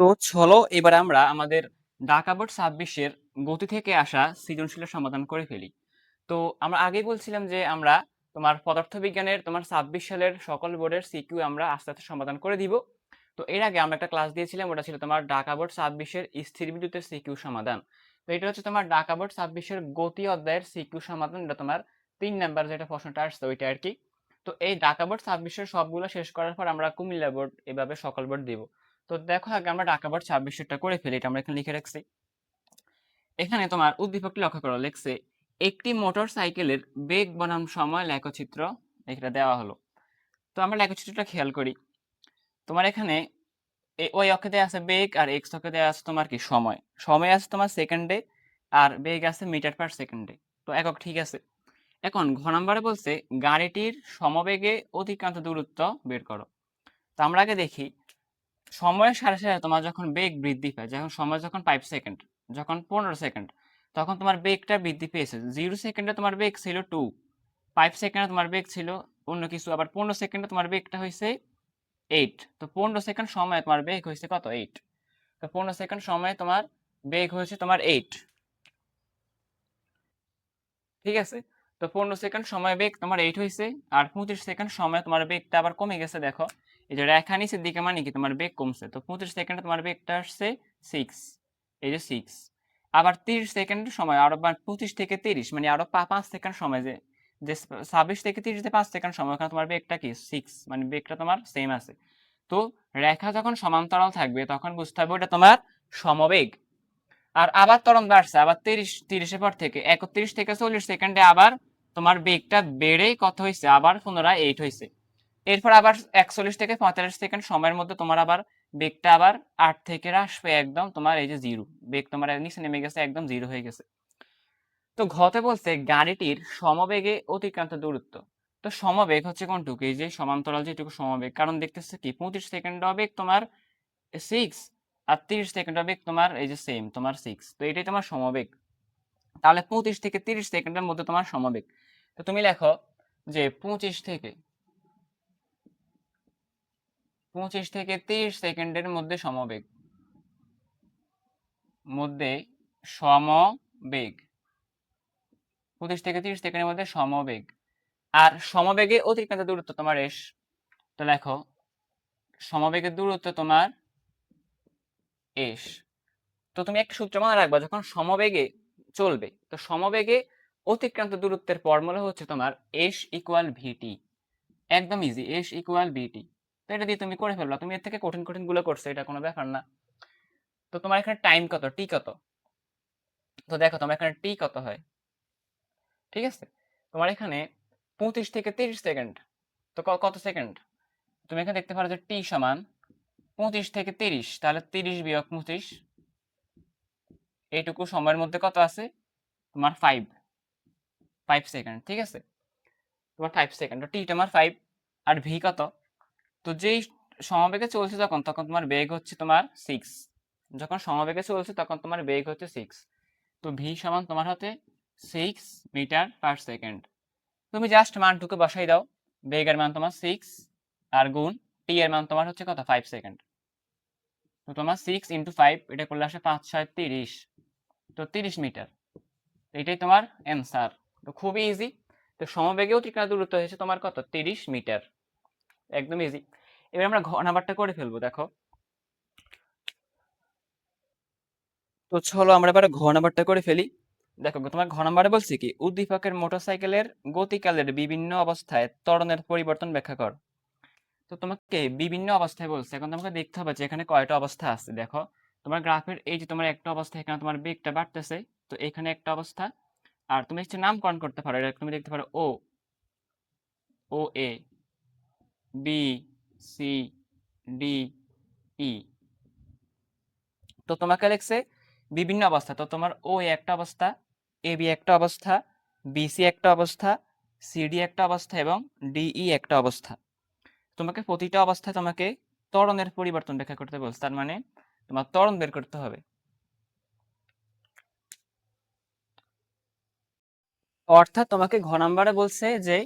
তো চলো এবার আমরা আমাদের ঢাকা বোর্ড 26-এর গতি থেকে আসা সৃজনশীলের সমাধান করে ফেলি। তো আমরা আগেই বলছিলাম যে আমরা তোমার পদার্থবিজ্ঞানের তোমার 26 সালের সকল বোর্ডের সিকিউ আমরা আস্তে আস্তে সমাধান করে দিব। তো এর আগে আমরা একটা ক্লাস দিয়েছিলাম, ওটা ছিল তোমার ঢাকা বোর্ড 26-এর স্থির বিদ্যুতের সিকিউ সমাধান। তো এটা হচ্ছে তোমার ঢাকা বোর্ড 26-এর গতি অধ্যায়ের সিকিউ সমাধান, এটা তোমার 3 নাম্বার যেটা প্রশ্নটা আসছে ওইটা আর কি। তো এই ঢাকা বোর্ড 26-এর সবগুলো শেষ করার পর আমরা কুমিল্লা বোর্ড এভাবে সকল বোর্ড দিব। তো দেখো আগে আমরা ঢাকা বোর্ড 26-এরটা করে ফেলি, এটা আমরা এখানে লিখে রাখছি। এখানে তোমার উদ্দীপকটি লক্ষ্য করো, লেখছে একটি মোটর সাইকেলের বেগ বনাম সময় লেখচিত্র এটা দেওয়া হলো। তো আমরা লেখচিত্রটা খেয়াল করি। তোমার এখানে ওই অক্ষে দেওয়া আছে বেগ আর এক্স অক্ষে দেওয়া আছে তোমার কি সময়। সময় আছে তোমার সেকেন্ডে আর বেগ আছে মিটার পার সেকেন্ডে। তো একক ঠিক আছে। এখন ঘ নম্বরে বলছে গাড়িটির সমবেগে অতিক্রান্ত দূরত্ব বের করো। তো আমরা আগে দেখি সময়ের সাথে সাথে তোমার যখন বেগ বৃদ্ধি পায়, যখন সময় যখন 5 সেকেন্ড, যখন 15 সেকেন্ড, তখন তোমার বেগটা বৃদ্ধি পেয়েছে। 0 সেকেন্ডে তোমার বেগ ছিল 2, 5 সেকেন্ডে তোমার বেগ ছিল অন্য কিছু, আবার 15 সেকেন্ডে তোমার বেগটা হয়েছে 8। তো 15 সেকেন্ড সময়ে তোমার বেগ হয়েছে কত? 8। তো 15 সেকেন্ড সময়ে তোমার বেগ হয়েছে তোমার 8, ঠিক আছে। তো 15 সেকেন্ড সময় বেগ তোমার 8 হয়েছে, আর 25 সেকেন্ড সময় তোমার বেগটা আবার কমে গেছে। দেখো এই যে রেখা নিচের দিকে মানে কি তোমার বেগ কমছে। তো 25 সেকেন্ডে তোমার বেগটা আসছে 6, এই যে 6। আবার 30 সেকেন্ড সময় আরো 25 থেকে 30 মানে আরো 5 সেকেন্ড সময়, যে যে 26 থেকে 30 5 সেকেন্ড সময়, ওখানে তোমার বেগটা কি 6, মানে বেগটা তোমার সেম আছে। তো রেখা যখন সমান্তরাল থাকবে তখন বুঝতে হবে ওটা তোমার সমবেগ। আর আবার ত্বরণ বাড়ছে, আবার 30-এর পর থেকে 31 থেকে 40 সেকেন্ডে আবার তোমার বেগটা বেড়ে কত হয়েছে, আবার পুনরায় 8 হয়েছে। এরপর আবার 41 থেকে 45 সেকেন্ড সময়ের মধ্যে তোমার আবার বেগটা আবার 8 থেকে হ্রাস পেয়ে একদম তোমার এই যে 0, বেগ তোমার নিচে নেমে গেছে, একদম 0 হয়ে গেছে। তো ঘতে বলছে গাড়িটির সমবেগে অতিক্রান্ত দূরত্ব। তো সমবেগ হচ্ছে কোনটুকু? এই যে সমান্তরাল যেটুকু সমবেগ, কারণ দেখতেছে কি 25 সেকেন্ড বেগ তোমার 6 আর 30 সেকেন্ড বেগ তোমার এই যে সেম তোমার 6। তো এটাই তোমার সমবেগ। তাহলে 25 থেকে 30 সেকেন্ডের মধ্যে তোমার সমবেগ। তো তুমি লেখো যে 25 থেকে 30 সেকেন্ডের মধ্যে সমবেগ, মধ্যে সমবেগ, 25 থেকে 30 সেকেন্ডের মধ্যে সমবেগ। আর সমবেগে অতিক্রান্ত দূরত্ব তোমার এস। তো লেখো সমবেগের দূরত্ব তোমার এস। তো তুমি একটা সূত্র মনে রাখবা, যখন সমবেগে চলবে তো সমবেগে অতিক্রান্ত দূরত্বের ফর্মুলা হচ্ছে তোমার এস ইকুয়াল ভিটি। একদম ইজি, এস ইকুয়াল ভিটি। তো এটা দিয়ে তুমি করে ফেলবা, তুমি এর থেকে কঠিন কঠিন গুলো করছো, এটা কোনো ব্যাপার না। তো তোমার এখানে টাইম কত, টি কত? তো দেখো তোমার এখানে টি কত হয়, ঠিক আছে। তোমার এখানে 25 থেকে 30 সেকেন্ড, তো কত সেকেন্ড? তুমি এখানে দেখতে পারো যে টি সমান 25 থেকে 30, তাহলে 30 বিয়োগ 25, এইটুকু সময়ের মধ্যে কত আছে তোমার 5 সেকেন্ড, ঠিক আছে। তোমার 5 সেকেন্ড, টি তোমার 5, আর ভি কত? তো যেই সমবেগে চলছে যখন, তখন তোমার বেগ হচ্ছে তোমার 6, যখন সমবেগে চলছে তখন তোমার বেগ হচ্ছে 6। তো ভি সমান তোমার হতে 6 মিটার পার সেকেন্ড। তুমি জাস্ট মানটুকু বসাই দাও, বেগের মান তোমার 6 আর গুণ টি এর মান তোমার হচ্ছে কত, 5 সেকেন্ড। তো তোমার 6 ইন্টু 5, এটা করলে আসে 5 6 30, তো 30 মিটার। এটাই তোমার অ্যান্সার। তো খুবই ইজি। তো সমবেগে অতিক্রান্ত দূরত্ব হয়েছে তোমার কত, 30 মিটার। একদম ইজি। এবার আমরা ঘ নাম্বারটা করে ফেলবো, দেখো। তো চলো আমরা এবার ঘ নাম্বারটা করে ফেলি। দেখো তোমার ঘ নাম্বারে বলছি কি উদ্দীপকের মোটরসাইকেলের গতিকালের বিভিন্ন অবস্থায় ত্বরণের পরিবর্তন ব্যাখ্যা কর। তো তোমাকে বিভিন্ন অবস্থায় বলছে, এখন তোমাকে দেখতে হবে যে এখানে কয়টা অবস্থা আছে। দেখো তোমার গ্রাফের এই যে তোমার একটা অবস্থা, এখানে তোমার বেগটা বাড়তেছে, তো এখানে একটা অবস্থা। আর তুমি হচ্ছে নামকরণ করতে পারো, এটা তুমি দেখতে পারো ও, ও এ, বি, সি, ডি, ই। তো তোমাকে লিখছে বিভিন্ন অবস্থা, তো তোমার ও একটা অবস্থা, এ বি একটা অবস্থা, বি সি একটা অবস্থা, সি ডি একটা অবস্থা এবং ডি ই একটা অবস্থা। তোমাকে প্রতিটা অবস্থায় তোমাকে ত্বরণের পরিবর্তন ব্যাখ্যা করতে বলছে, তার মানে তোমার ত্বরণ বের করতে হবে। অর্থাৎ তোমাকে ঘ নাম্বারে বলছে যে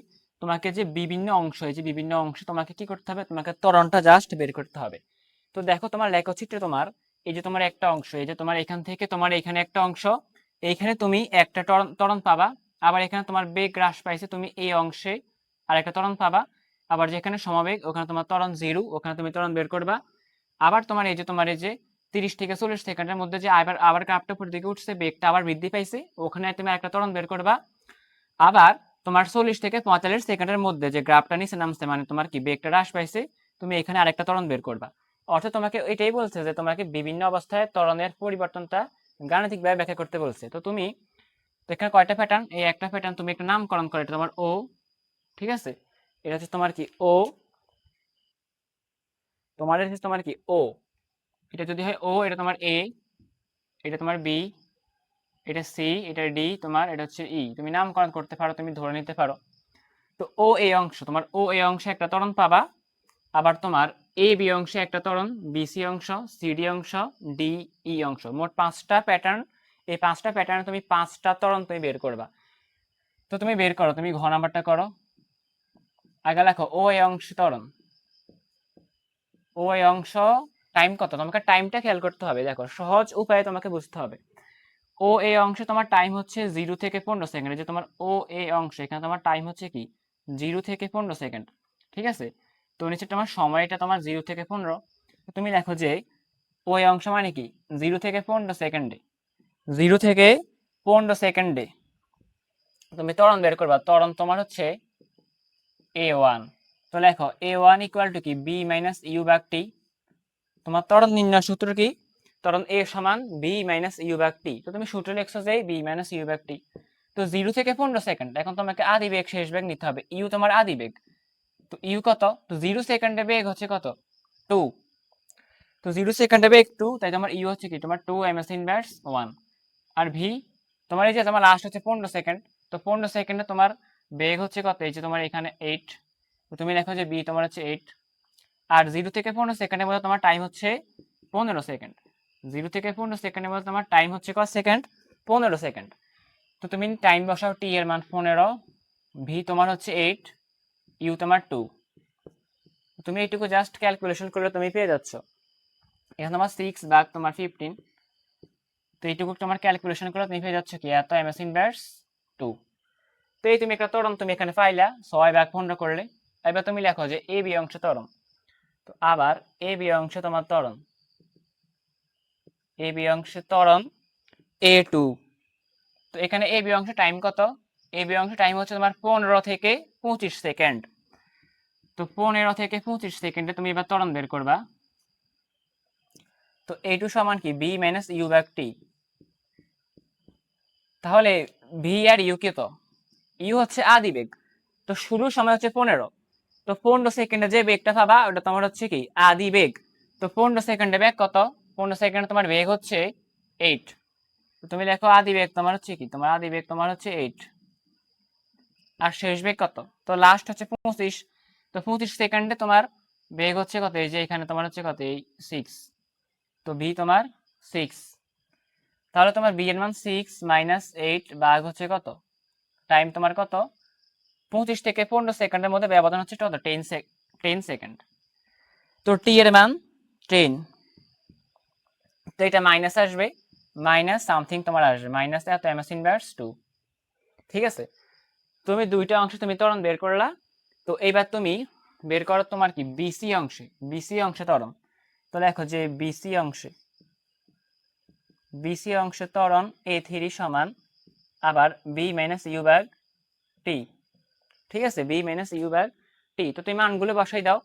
তোমাকে যে বিভিন্ন অংশ, এই যে বিভিন্ন অংশে তোমাকে কি করতে হবে, তোমাকে ত্বরণটা জাস্ট বের করতে হবে। তো দেখো তোমার লেখচিত্রে তোমার এই যে তোমার একটা অংশ, এই যে তোমার এখান থেকে তোমার এখানে একটা অংশ, এইখানে তুমি একটা ত্বরণ পাবা। আবার এখানে তোমার বেগ হ্রাস পাইছে, তুমি এই অংশে আর একটা ত্বরণ পাবা। আবার যেখানে সমাবেগ ওখানে তোমার ত্বরণ 0, ওখানে তুমি ত্বরণ বের করবা। আবার তোমার এই যে 30 থেকে 40 সেকেন্ডের মধ্যে যে আবার আবার গ্রাফটা উপর দিকে উঠছে, বেগটা আবার বৃদ্ধি পাইছে, ওখানে তুমি একটা ত্বরণ বের করবা। আবার তোমার 40 থেকে 45 সেকেন্ডের মধ্যে যে গ্রাফটা নিচে নামছে, মানে তোমার কি বেগটা হ্রাস পাইছে, তুমি এখানে আরেকটা ত্বরণ বের করবা। অর্থাৎ তোমাকে এটাই বলছে যে তোমাকে বিভিন্ন অবস্থায় ত্বরণের পরিবর্তনটা গাণিতিকভাবে ব্যাখ্যা করতে বলছে। তো তুমি এখানে কয়টা প্যাটার্ন, এই একটা প্যাটার্ন তুমি একটা নামকরণ করো, এটা তোমার ও, ঠিক আছে, এটা হচ্ছে তোমার কি ও, তোমার হচ্ছে তোমার কি ও, এটা যদি হয় ও, এটা তোমার এ, এটা তোমার বি, এটা সি, এটা ডি, তোমার এটা হচ্ছে ই। তুমি নামকরণ করতে পারো, তুমি ধরে নিতে পারো। তো ও এই অংশ, তোমার ও এই অংশে একটা ত্বরণ পাবা। আবার তোমার এ বি অংশে একটা ত্বরণ, বি সি অংশ, সি ডি অংশ, ডি ই অংশ, মোট 5টা প্যাটার্ন। এই 5টা প্যাটার্নে তুমি 5টা ত্বরণ তুমি বের করবা। তো তুমি বের করো, তুমি ঘ নাম্বারটা করো। আগে লেখো ও এই অংশ ত্বরণ, ও এই অংশ টাইম কত, তোমাকে টাইমটা খেয়াল করতে হবে। দেখো সহজ উপায়ে তোমাকে বুঝতে হবে। ও এই অংশে তোমার টাইম হচ্ছে 0 থেকে 15 সেকেন্ড। যে তোমার ও এই অংশ, এখানে তোমার টাইম হচ্ছে কি 0 থেকে 15 সেকেন্ড, ঠিক আছে। তো নিচে তোমার সময়টা তোমার 0 থেকে 15। তুমি দেখো যে ও এই অংশ মানে কি 0 থেকে 15 সেকেন্ডে, 0 থেকে 15 সেকেন্ডে তুমি ত্বরণ বের করবা। ত্বরণ তোমার হচ্ছে a1। তো লেখো a1 ইকুয়াল টু কি b মাইনাস ইউ ভাগ টি। তোমার ত্বরণ নির্ণয় সূত্র কি, ত্বরণ a সমান b মাইনাস ইউ ভাগ টি। তো তুমি সূত্র লিখছো যে b মাইনাস ইউ ভাগ টি। তো 0 থেকে 15 সেকেন্ড, এখন তোমাকে আদি বেগ শেষ বেগ নিতে হবে। ইউ তোমার আদি বেগ, তো ইউ কত, তো 0 সেকেন্ডে বেগ হচ্ছে কত 2। তো 0 সেকেন্ডে বেগ 2, তাই তোমার ইউ হচ্ছে কি তোমার 2 এম এস ইনভার্স 1। আর ভি তোমার এই যে তোমার লাস্ট হচ্ছে 15 সেকেন্ড, তো 15 সেকেন্ডে তোমার বেগ হচ্ছে কত, এই যে তোমার এখানে 8। তো তুমি লেখো যে বি তোমার হচ্ছে 8। আর 0 থেকে 15 সেকেন্ডের মধ্যে তোমার টাইম হচ্ছে 15 সেকেন্ড। 0 থেকে 15 সেকেন্ডের মধ্যে তোমার টাইম হচ্ছে কত সেকেন্ড, 15 সেকেন্ড। তো তুমি টাইম বসাও, টি এর মান 15, ভি তোমার হচ্ছে 8, ইউ তোমার 2। তুমি এইটুকু জাস্ট ক্যালকুলেশন করলে তুমি পেয়ে যাচ্ছ। এখানে তোমার 6 ভাগ তোমার 15, তো এইটুকু তোমার ক্যালকুলেশন করলে তুমি পেয়ে যাচ্ছ কি এত এম এস ইনভার্স 2। তো এই তুমি একটা ত্বরণ তুমি এখানে পাইলা 6 ভাগ 15 করলে। এবার তুমি লেখো যে এ বি অংশ ত্বরণ। তো আবার এ বি অংশ তোমার ত্বরণ, এ বি অংশ ত্বরণ a2। তো এখানে এ বি অংশ টাইম কত, এ বি অংশ টাইম হচ্ছে তোমার 15 থেকে 25 সেকেন্ড। তো 15 থেকে 25 সেকেন্ডে তুমি এবার ত্বরণ বের করবা। তো a2 সমান কি b মাইনাস ইউ ভাগ টি। তাহলে ভি আর ইউ কত, ইউ হচ্ছে আদি বেগ, তো শুরুর সময় হচ্ছে 15। তো 15 সেকেন্ডে যে বেগটা পাবা ওটা তোমার হচ্ছে কি আদি বেগ। তো 15 সেকেন্ডে বেগ কত, 15 সেকেন্ডে তোমার বেগ হচ্ছে 8। তো তুমি লেখো আদি বেগ তোমার হচ্ছে কি, তোমার আদি বেগ তোমার হচ্ছে 8। আর শেষ বেগ কত, তো লাস্ট হচ্ছে 25। তো 25 সেকেন্ডে তোমার বেগ হচ্ছে কত, এই যে এখানে তোমার হচ্ছে কত এই 6। তো ভি তোমার 6। তাহলে তোমার বি এর মান 6 মাইনাস 8 ভাগ হচ্ছে কত, টাইম তোমার কত 25 থেকে 15 সেকেন্ডের মধ্যে ব্যবধান হচ্ছে কত 10 সেকেন্ড। তো টি এর মান 10। তো এটা মাইনাস আসবে, মাইনাস সামথিং তোমার আসবে, মাইনাস এত এম এস ইনভার্স 2। ঠিক আছে, তুমি দুইটা অংশ তুমি ত্বরণ বের করলা। তো এইবার তুমি বের করো তোমার কি বিসি অংশে, বিসি অংশে ত্বরণ। তো দেখো যে বিসি অংশে ত্বরণ a3 সমান আবার বি মাইনাস ইউ ভাগ টি। ঠিক আছে, বি মাইনাস ইউ ভাগ টি। তো তুমি মানগুলো বসাই দাও।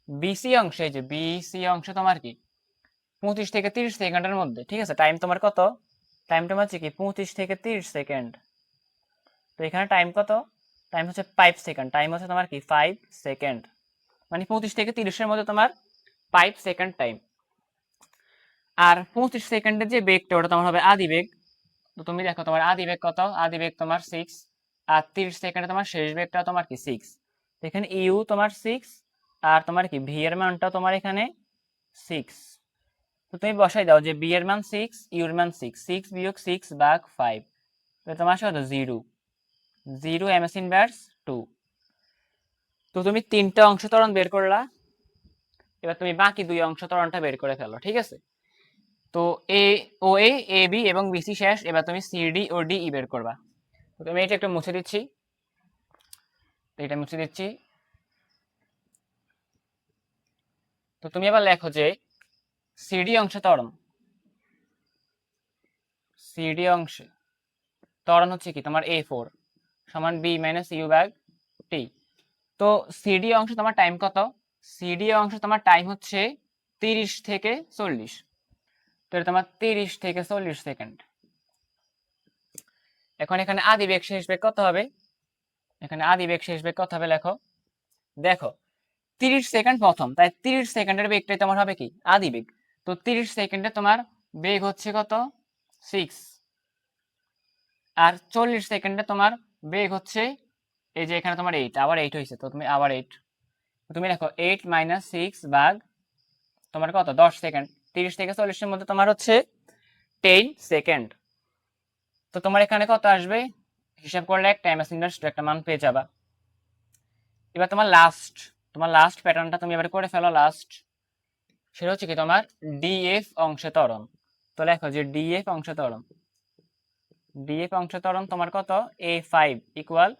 বিসি অংশে, যে বিসি অংশ তোমার কি 25 থেকে 30 সেকেন্ডের মধ্যে, ঠিক আছে, টাইম তোমার কত, টাইম তোমার হচ্ছে কি 25 থেকে 30 সেকেন্ড। তো এখানে টাইম কত, টাইম হচ্ছে 5 সেকেন্ড, টাইম হচ্ছে তোমার কি 5 সেকেন্ড, মানে 25 থেকে 30 এর মধ্যে তোমার 5 সেকেন্ড টাইম। আর 25 সেকেন্ডের যে বেগটা ওটা তোমার হবে আদি বেগ। তো তুমি দেখো তোমার আদি বেগ কত, আদি বেগ তোমার 6। আর 30 সেকেন্ডে তোমার শেষ বেগটা তোমার কি 6। এখানে ইউ তোমার 6, আর তোমার কি ভি এর মানটা তোমার এখানে 6। তো তুমি বসাই দাও যে বি এর মান 6, ইউ এর মান 6, 6 বিয়োগ 6 ভাগ 5, তো তোমার আসে কত 0, 0 এম এস ইনভার্স 2। তো তুমি তিনটা অংশ ত্বরণ বের করলা। এবার তুমি বাকি দুই অংশ ত্বরণটা বের করে ফেলো, ঠিক আছে। তো এ ও এ বি এবং বিসি শেষ, এবার তুমি সিডি ও ডি বের করবা। তো তুমি এটা একটু মুছে দিচ্ছি, এটা মুছে দিচ্ছি। তো তুমি এবার লেখো যে সিডি অংশে ত্বরণ, সিডি অংশে ত্বরণ হচ্ছে কি তোমার A4 সমান B minus you by T. তো সিডি অংশে তোমার টাইম কত? সিডি অংশে তোমার টাইম হচ্ছে 30 থেকে 40। তো এটা তোমার 30 থেকে 40 সেকেন্ড। এখন এখানে আদি বেগ শেষ বেগ কত হবে? এখানে আদি বেগ শেষ বেগ কত হবে লেখো। দেখো 30 সেকেন্ড প্রথম, তাই 30 সেকেন্ডের বেগটাই তোমার হবে কি আদি বেগ। তো 30 সেকেন্ডে তোমার বেগ হচ্ছে কত 6, আর 40 সেকেন্ডে তোমার বেগ হচ্ছে এই যে এখানে তোমার 8, আবার 8 হয়েছে, তো তুমি আবার 8, তুমি দেখো 8 মাইনাস 6 ভাগ তোমার কত 10 সেকেন্ড। 30 থেকে 40 এর মধ্যে তোমার হচ্ছে 10 সেকেন্ড। তো তোমার এখানে কত আসবে হিসাব করলে একটা এমএস ইন্ডাস্ট্রি একটা মান পেয়ে যাবা। এবার তোমার লাস্ট প্যাটার্নটা তুমি এবার করে ফেলো। লাস্ট সেটা হচ্ছে কি তোমার ডিএফ অংশে ত্বরণ। তো লেখো যে ডিএফ অংশে ত্বরণ, ডিএফ অংশে ত্বরণ তোমার কত A5 equal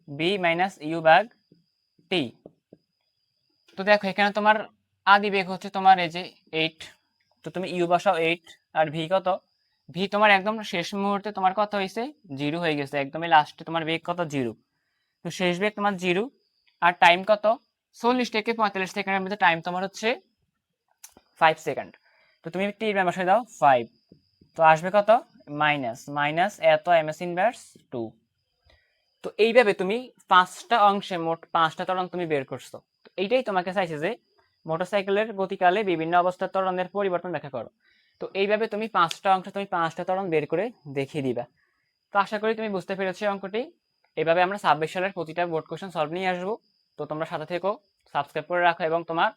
B minus you ভাগ টি। তো দেখো এখানে তোমার আদি বেগ হচ্ছে তোমার এই যে 8, তো তুমি ইউ বসাও 8, আর ভি কত, ভি তোমার একদম শেষ মুহূর্তে তোমার কত হয়েছে 0 হয়ে গেছে, একদমই লাস্টে তোমার বেগ কত 0। তো শেষ বেগ তোমার 0, আর টাইম কত 40 থেকে 45 সেকেন্ডের মধ্যে টাইম তোমার হচ্ছে 5 সেকেন্ড। তো তুমি টির মান বসাই দাও 5, তো আসবে কত মাইনাস মাইনাস এত এমএস ইনভার্স 2। তো এইভাবে তুমি 5টা অংশে মোট 5টা ত্বরণ তুমি বের করছো। তো এইটাই তোমাকে চাইছে যে মোটরসাইকেলের গতিকালে বিভিন্ন অবস্থার ত্বরণের পরিবর্তন ব্যাখ্যা করো। তো এইভাবে তুমি 5টা অংশে তুমি 5টা ত্বরণ বের করে দেখিয়ে দিবা। তো আশা করি তুমি বুঝতে পেরেছো অঙ্কটি। এভাবে আমরা 26 সালের প্রতিটা বোর্ড কোশ্চেন সলভ নিয়ে আসবো। তো তোমরা সাথে থেকো, সাবস্ক্রাইব করে রাখো এবং তোমার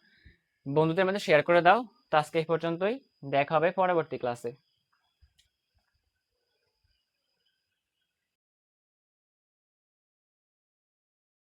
বন্ধুদের মধ্যে শেয়ার করে দাও। তো আজকে এই পর্যন্তই, দেখা হবে পরবর্তী ক্লাসে।